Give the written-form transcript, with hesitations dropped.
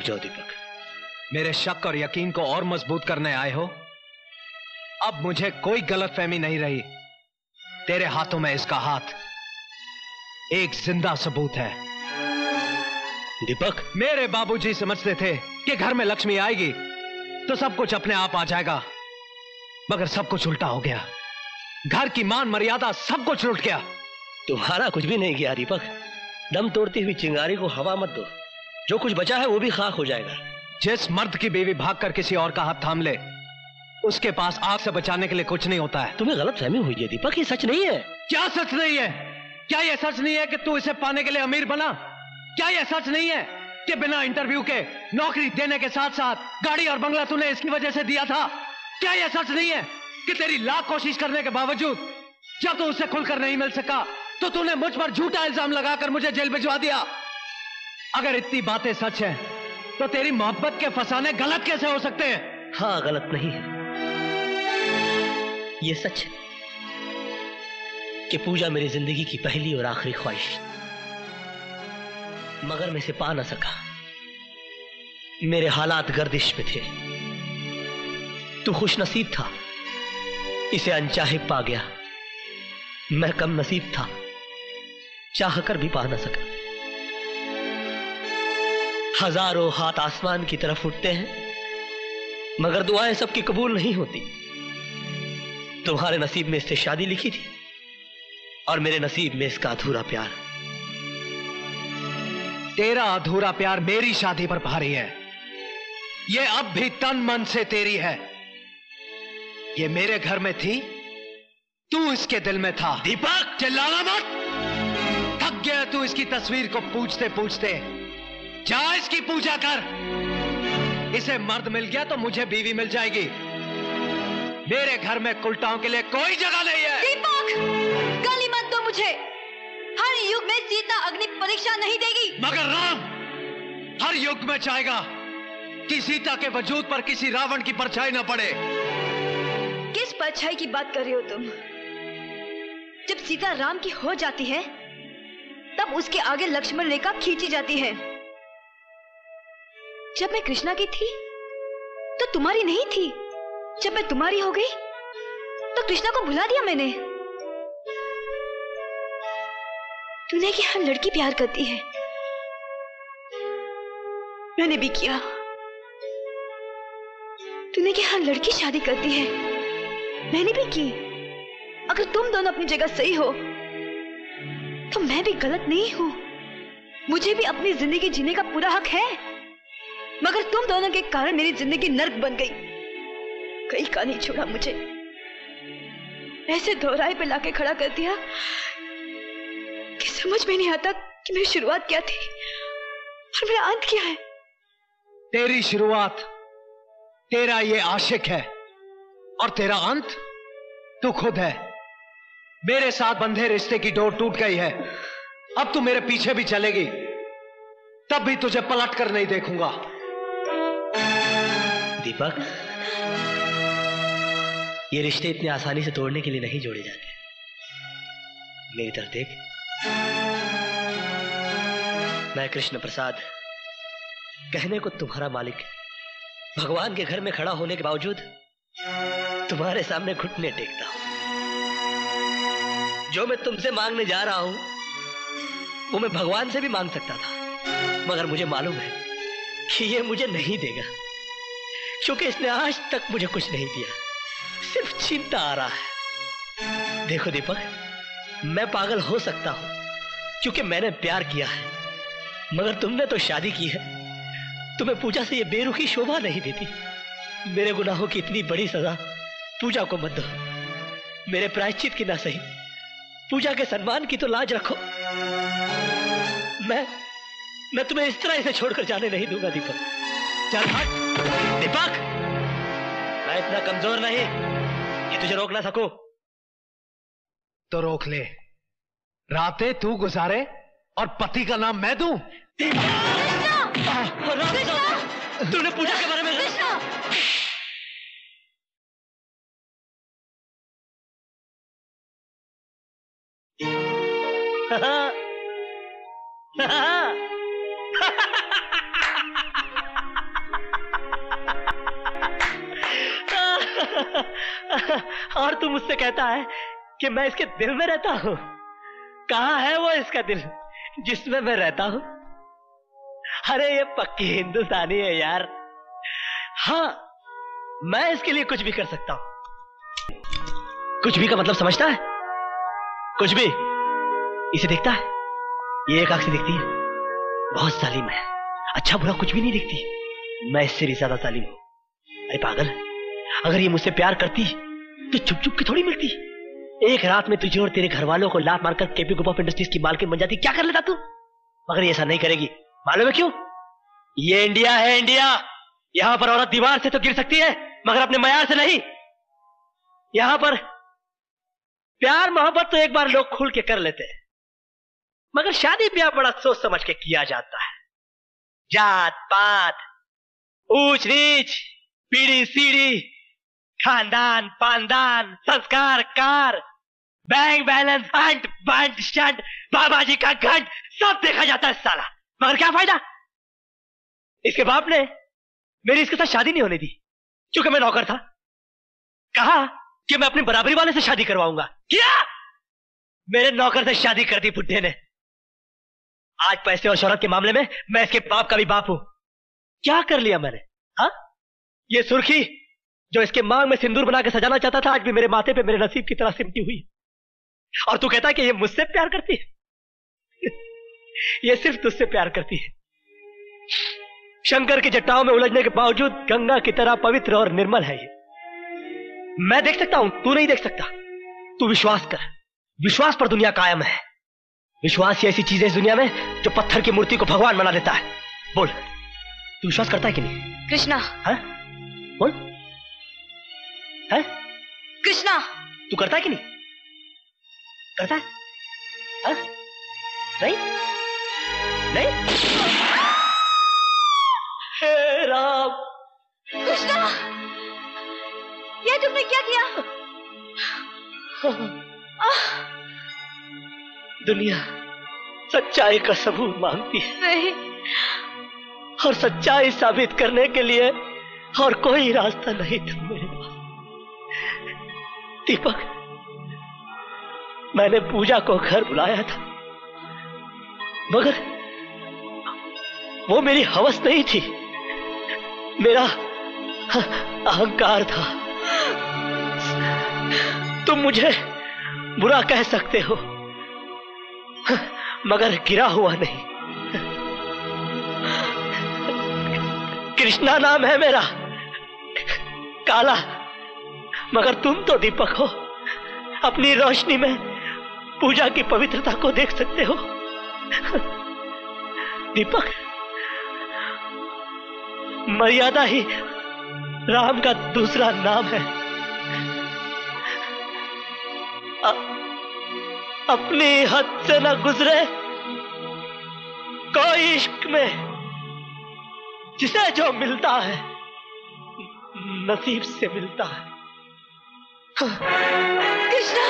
रुक जाओ दीपक। मेरे शक और यकीन को और मजबूत करने आए हो? अब मुझे कोई गलतफहमी नहीं रही। तेरे हाथों में इसका हाथ एक जिंदा सबूत है। दीपक, मेरे बाबूजी समझते थे कि घर में लक्ष्मी आएगी तो सब कुछ अपने आप आ जाएगा, मगर सब कुछ उल्टा हो गया। घर की मान मर्यादा सब कुछ लुट गया। तुम्हारा कुछ भी नहीं किया दीपक। दम तोड़ती हुई चिंगारी को हवा मत दो, जो कुछ बचा है वो भी खाक हो जाएगा। जिस मर्द की बीवी भागकर किसी और का हाथ थाम ले, उसके पास आग से बचाने के लिए कुछ नहीं होता है। तुम्हें गलत फहमी हुई है दीपक, ये सच नहीं है। क्या सच नहीं है? क्या यह सच नहीं है कि तू इसे पाने के लिए अमीर बना? क्या यह सच नहीं है कि बिना इंटरव्यू के नौकरी देने के साथ साथ गाड़ी और बंगला तूने इसकी वजह से दिया था? क्या यह सच नहीं है कि तेरी लाख कोशिश करने के बावजूद जब तू उससे खुलकर नहीं मिल सका तो तूने मुझ पर झूठा इल्जाम लगाकर मुझे जेल भिजवा दिया? अगर इतनी बातें सच हैं, तो तेरी मोहब्बत के फसाने गलत कैसे हो सकते हैं? हाँ, गलत नहीं है। ये सच है कि पूजा मेरी जिंदगी की पहली और आखिरी ख्वाहिश, मगर मैं इसे पा ना सका। मेरे हालात गर्दिश में थे। तू खुश नसीब था, इसे अनचाहे पा गया। मैं कम नसीब था, चाह कर भी पा ना सका। हजारों हाथ आसमान की तरफ उठते हैं, मगर दुआएं सबकी कबूल नहीं होती। तुम्हारे नसीब में इससे शादी लिखी थी और मेरे नसीब में इसका अधूरा प्यार। तेरा अधूरा प्यार मेरी शादी पर भारी है। ये अब भी तन मन से तेरी है। ये मेरे घर में थी, तू इसके दिल में था। दीपक, चिल्लाना मत। थक गया तू इसकी तस्वीर को पूछते पूछते। जा इसकी पूजा कर। इसे मर्द मिल गया तो मुझे बीवी मिल जाएगी। मेरे घर में कुलटाओं के लिए कोई जगह नहीं है। दीपक, गाली मत दो मुझे। हर युग में सीता अग्नि परीक्षा नहीं देगी, मगर राम हर युग में चाहेगा कि सीता के वजूद पर किसी रावण की परछाई न पड़े। किस परछाई की बात कर रहे हो तुम? जब सीता राम की हो जाती है तब उसके आगे लक्ष्मण रेखा खींची जाती है। जब मैं कृष्णा की थी तो तुम्हारी नहीं थी। जब मैं तुम्हारी हो गई तो कृष्णा को भुला दिया मैंने। तूने कि हर लड़की प्यार करती है, मैंने भी किया। तूने कि हर लड़की शादी करती है, मैंने भी की। अगर तुम दोनों अपनी जगह सही हो तो मैं भी गलत नहीं हूं। मुझे भी अपनी जिंदगी जीने का पूरा हक है, मगर तुम दोनों के कारण मेरी जिंदगी नर्क बन गई। कहीं का नहीं छोड़ा मुझे, ऐसे दोहराए पे लाके खड़ा कर दिया कि समझ में नहीं आता कि मेरी शुरुआत क्या थी और मेरा अंत क्या है। तेरी शुरुआत तेरा ये आशिक है और तेरा अंत तू खुद है। मेरे साथ बंधे रिश्ते की डोर टूट गई है। अब तू मेरे पीछे भी चलेगी तब भी तुझे पलट कर नहीं देखूंगा। दीपक, ये रिश्ते इतनी आसानी से तोड़ने के लिए नहीं जोड़े जाते। मेरी तरफ देख। मैं कृष्ण प्रसाद, कहने को तुम्हारा मालिक, भगवान के घर में खड़ा होने के बावजूद तुम्हारे सामने घुटने टेकता हूं। जो मैं तुमसे मांगने जा रहा हूं वो मैं भगवान से भी मांग सकता था, मगर मुझे मालूम है कि ये मुझे नहीं देगा, क्योंकि इसने आज तक मुझे कुछ नहीं दिया, सिर्फ चिंता आ रहा है। देखो दीपक, मैं पागल हो सकता हूं क्योंकि मैंने प्यार किया है, मगर तुमने तो शादी की है। तुम्हें पूजा से ये बेरुखी शोभा नहीं देती। मेरे गुनाहों की इतनी बड़ी सजा पूजा को मत दो। मेरे प्रायश्चित की ना सही, पूजा के सम्मान की तो लाज रखो। मैं तुम्हें इस तरह इसे छोड़कर जाने नहीं दूंगा दीपक। चल हट। दीपक, मैं इतना कमजोर नहीं कि तुझे रोक ना सकूं। तो रोक ले। रातें तू गुजारे और पति का नाम मैं दूं? तूने पूजा के बारे में और तू मुझसे कहता है कि मैं इसके दिल में रहता हूँ। कहाँ है वो इसका दिल जिसमें मैं रहता हूँ? अरे ये पक्की हिंदुस्तानी है यार। हाँ, मैं इसके लिए कुछ भी कर सकता हूँ। कुछ भी का मतलब समझता है? कुछ भी। इसे देखता है, ये एक आंख से देखती है, बहुत जालिम है, अच्छा बुरा कुछ भी नहीं देखती। मैं इससे भी ज्यादा जालिम हूं। अरे पागल, अगर ये मुझसे प्यार करती तो चुप चुप के थोड़ी मिलती। एक रात में तुझे और तेरे घर वालों को लात मारकर केपी ग्रुप ऑफ इंडस्ट्रीज की मालकिन बन जाती। क्या कर लेता तू? मगर ये ऐसा नहीं करेगी। मालूम है क्यों? ये इंडिया है, इंडिया। यहां पर औरत दीवार से तो गिर सकती है मगर अपने मयार से नहीं। यहां पर प्यार मोहब्बत तो एक बार लोग खुल के कर लेते हैं, मगर शादी ब्याह बड़ा सोच समझ के किया जाता है। जात पात, ऊंच नीच, पीढ़ी सीढ़ी, खानदान पानदान, संस्कार कार, बैंक बैलेंस, हंट बंट शंट, बाबा जी का घंट, सब देखा जाता है साला। मगर क्या फायदा? इसके बाप ने मेरी इसके साथ शादी नहीं होने दी क्योंकि मैं नौकर था। कहा कि मैं अपनी बराबरी वाले से शादी करवाऊंगा। क्या? मेरे नौकर से शादी कर दी बुड्ढे ने। आज पैसे और शोहरत के मामले में मैं इसके बाप का भी बाप हूं। क्या कर लिया मैंने? हाँ, ये सुर्खी जो इसके मांग में सिंदूर बना के सजाना चाहता था, आज भी मेरे माथे पे मेरे नसीब की तरह सिमटी हुई। और तू कहता है कि ये मुझसे प्यार करती है? ये सिर्फ तुझसे प्यार करती है। शंकर की जटाओं में उलझने के बावजूद गंगा की तरह पवित्र और निर्मल है ये। मैं देख सकता हूं, तू नहीं देख सकता। तू विश्वास कर, विश्वास पर दुनिया कायम है। विश्वास ही ऐसी चीज है इस दुनिया में जो पत्थर की मूर्ति को भगवान बना देता है। बोल, तू विश्वास करता है कि नहीं? कृष्णा। है? बोल, है? कृष्णा, तू करता है कि नहीं? करता है? है? नहीं? नहीं? हे राम! कृष्णा, ये तुमने क्या किया? दुनिया सच्चाई का सबूत मांगती है। नहीं। और सच्चाई साबित करने के लिए और कोई रास्ता नहीं था मेरे पास। दीपक, मैंने पूजा को घर बुलाया था, मगर वो मेरी हवस नहीं थी, मेरा अहंकार था। तुम मुझे बुरा कह सकते हो, मगर गिरा हुआ नहीं। कृष्णा नाम है मेरा, काला, मगर तुम तो दीपक हो। अपनी रोशनी में पूजा की पवित्रता को देख सकते हो। दीपक, मर्यादा ही राम का दूसरा नाम है। अपनी हद से न गुजरे कोई इश्क में, जिसे जो मिलता है नसीब से मिलता है। कृष्णा,